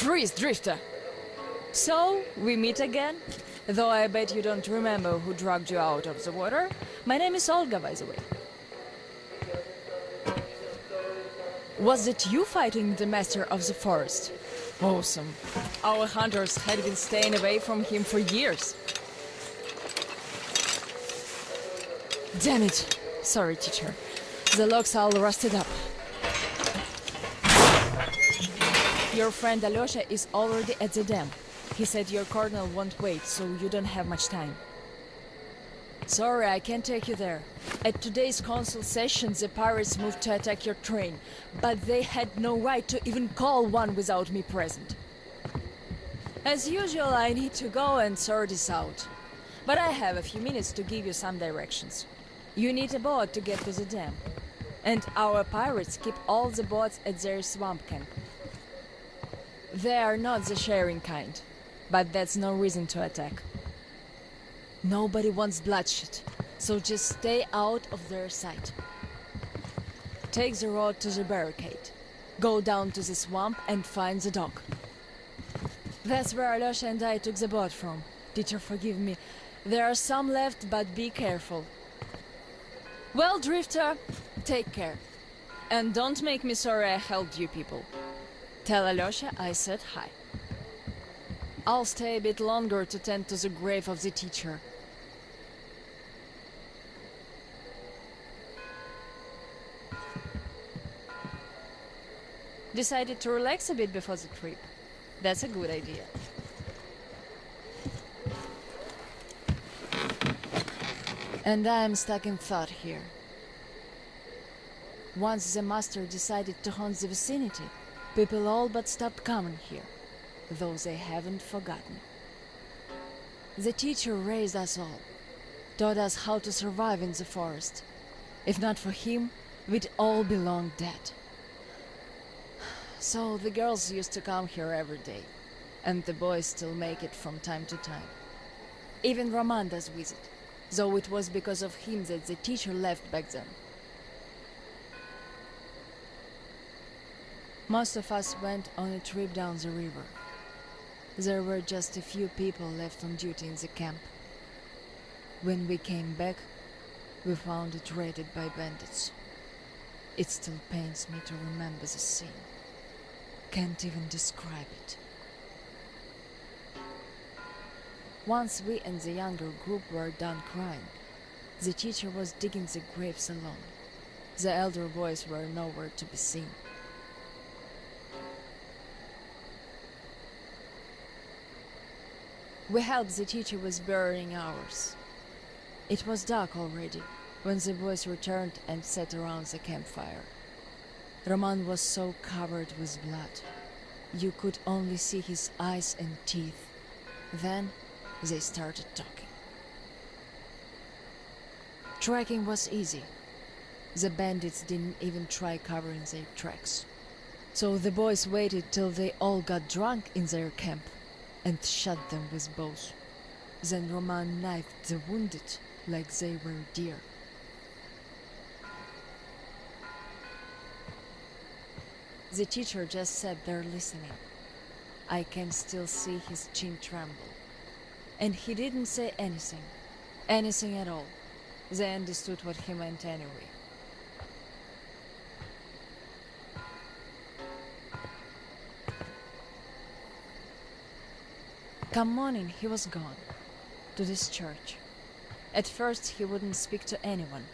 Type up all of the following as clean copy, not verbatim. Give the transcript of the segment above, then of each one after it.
Freeze, Drifter! So, we meet again? Though I bet you don't remember who dragged you out of the water. My name is Olga, by the way. Was it you fighting the Master of the Forest? Awesome. Our hunters had been staying away from him for years. Damn it. Sorry, teacher. The logs all rusted up. Your friend Alyosha is already at the dam. He said your colonel won't wait, so you don't have much time. Sorry, I can't take you there. At today's council session, the pirates moved to attack your train, but they had no right to even call one without me present. As usual, I need to go and sort this out. But I have a few minutes to give you some directions. You need a boat to get to the dam. And our pirates keep all the boats at their swamp camp. They are not the sharing kind, but that's no reason to attack. Nobody wants bloodshed, so just stay out of their sight. Take the road to the barricade. Go down to the swamp and find the dock. That's where Alyosha and I took the boat from. Teacher, forgive me. There are some left, but be careful. Well, Drifter, take care. And don't make me sorry I helped you people. Tell Alyosha I said hi. I'll stay a bit longer to tend to the grave of the teacher. Decided to relax a bit before the trip. That's a good idea. And I'm stuck in thought here. Once the master decided to haunt the vicinity, people all but stopped coming here, though they haven't forgotten. The teacher raised us all, taught us how to survive in the forest. If not for him, we'd all be long dead. So the girls used to come here every day, and the boys still make it from time to time. Even Roman does visit, though it was because of him that the teacher left back then. Most of us went on a trip down the river. There were just a few people left on duty in the camp. When we came back, we found it raided by bandits. It still pains me to remember the scene. Can't even describe it. Once we and the younger group were done crying, the teacher was digging the graves alone. The elder boys were nowhere to be seen. We helped the teacher with burying ours. It was dark already when the boys returned and sat around the campfire. Roman was so covered with blood. You could only see his eyes and teeth. Then they started talking. Tracking was easy. The bandits didn't even try covering their tracks. So the boys waited till they all got drunk in their camp and shot them with bows. Then Roman knifed the wounded like they were deer. The teacher just sat there listening. I can still see his chin tremble. And he didn't say anything. Anything at all. They understood what he meant anyway. Come morning, he was gone. To this church. At first he wouldn't speak to anyone,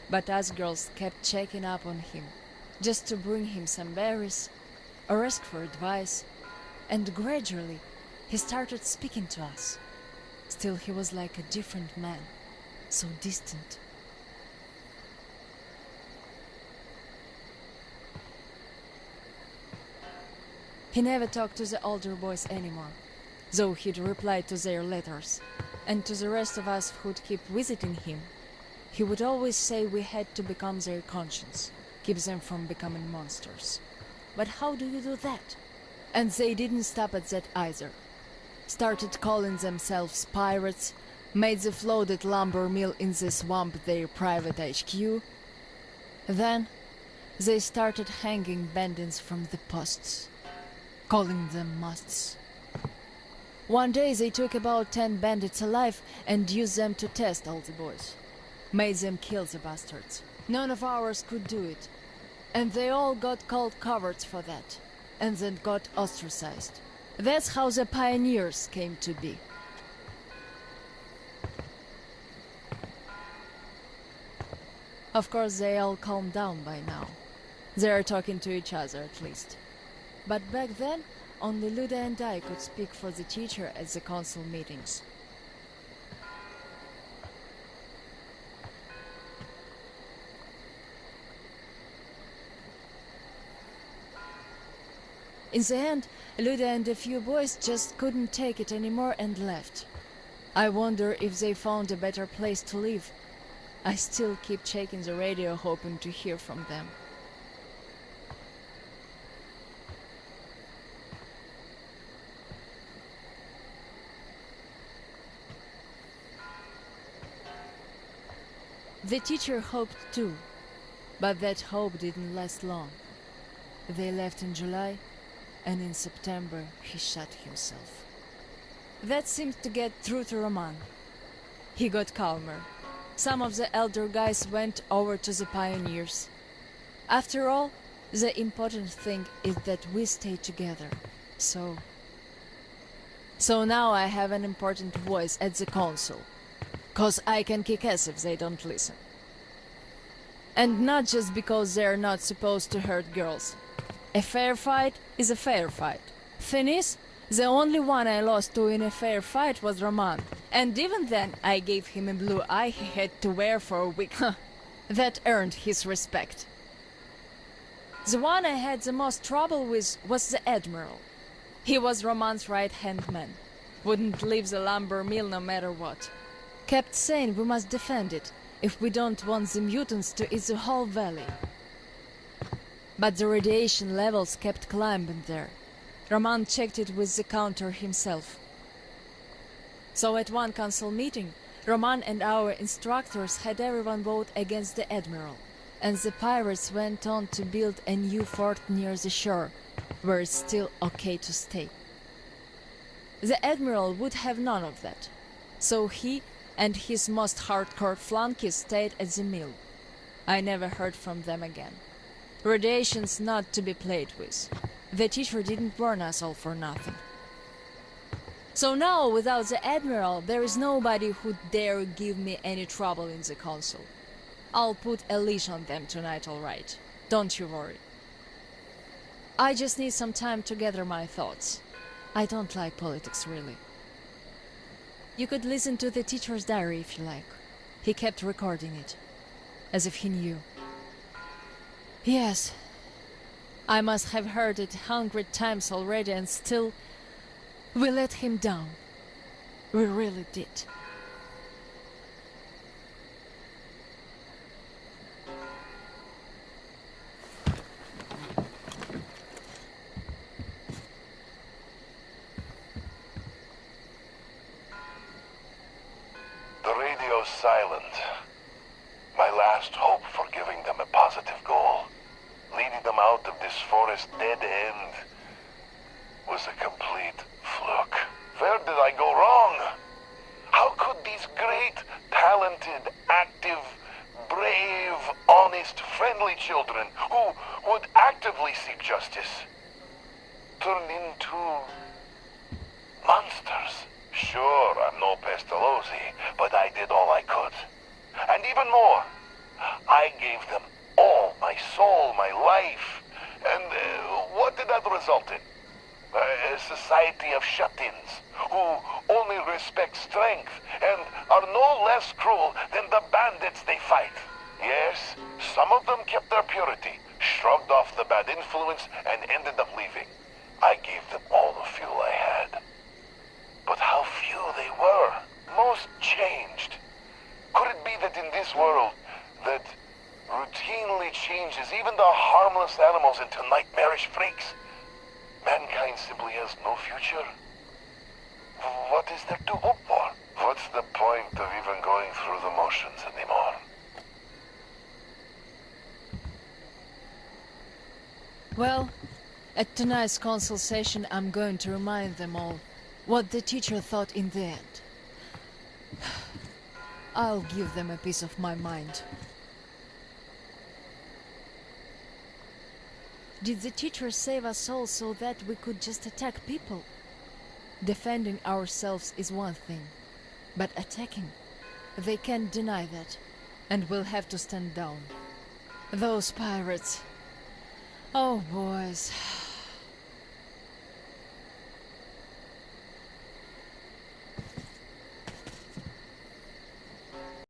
but us girls kept checking up on him, just to bring him some berries, or ask for advice, and gradually he started speaking to us. Still he was like a different man, so distant. He never talked to the older boys anymore, though he'd reply to their letters, and to the rest of us who'd keep visiting him, he would always say we had to become their conscience, keep them from becoming monsters. But how do you do that? And they didn't stop at that either. Started calling themselves pirates, made the floated lumber mill in the swamp their private HQ. Then they started hanging bandits from the posts. calling them musts. One day they took about 10 bandits alive and used them to test all the boys. Made them kill the bastards. None of ours could do it. And they all got called cowards for that. And then got ostracized. That's how the pioneers came to be. Of course, they all calmed down by now. They are talking to each other, at least. But back then, only Luda and I could speak for the teacher at the council meetings. In the end, Luda and a few boys just couldn't take it anymore and left. I wonder if they found a better place to live. I still keep checking the radio, hoping to hear from them. The teacher hoped too, but that hope didn't last long. They left in July, and in September he shot himself. That seemed to get through to Roman. He got calmer. Some of the elder guys went over to the pioneers. After all, the important thing is that we stay together. So now I have an important voice at the council. 'Cause I can kick ass if they don't listen. And not just because they're not supposed to hurt girls. A fair fight is a fair fight. Thing is, the only one I lost to in a fair fight was Roman. And even then, I gave him a blue eye he had to wear for a week. That earned his respect. The one I had the most trouble with was the Admiral. He was Roman's right-hand man. Wouldn't leave the lumber mill no matter what. Kept saying we must defend it, if we don't want the mutants to eat the whole valley. But the radiation levels kept climbing there. Roman checked it with the counter himself. So at one council meeting, Roman and our instructors had everyone vote against the Admiral, and the pirates went on to build a new fort near the shore, where it's still okay to stay. The Admiral would have none of that, so he and his most hardcore flunkies stayed at the mill. I never heard from them again. Radiation's not to be played with. The teacher didn't warn us all for nothing. So now, without the Admiral, there is nobody who'd dare give me any trouble in the council. I'll put a leash on them tonight, all right. Don't you worry. I just need some time to gather my thoughts. I don't like politics, really. You could listen to the teacher's diary if you like. He kept recording it, as if he knew. Yes, I must have heard it 100 times already, and still, we let him down. We really did. The radio's silent. My last hope for giving them a positive goal, leading them out of this forest dead end, was a complete fluke. Where did I go wrong? How could these great, talented, active, brave, honest, friendly children who would actively seek justice turn into monsters? Sure, I'm no Pestalozzi, but I did all I could. And even more, I gave them all my soul, my life. And what did that result in? A society of shut-ins who only respect strength and are no less cruel than the bandits they fight. Yes, some of them kept their purity, shrugged off the bad influence, and ended up leaving. I gave them all the fuel I had. But how few they were. Most changed. Could it be that in this world that routinely changes even the harmless animals into nightmarish freaks, mankind simply has no future? What is there to hope for? What's the point of even going through the motions anymore? Well, At tonight's council session, I'm going to remind them all what the teacher thought in the end. I'll give them a piece of my mind. Did the teacher save us all so that we could just attack people? Defending ourselves is one thing, but attacking, they can't deny that, and we'll have to stand down. Those pirates. Oh, boys.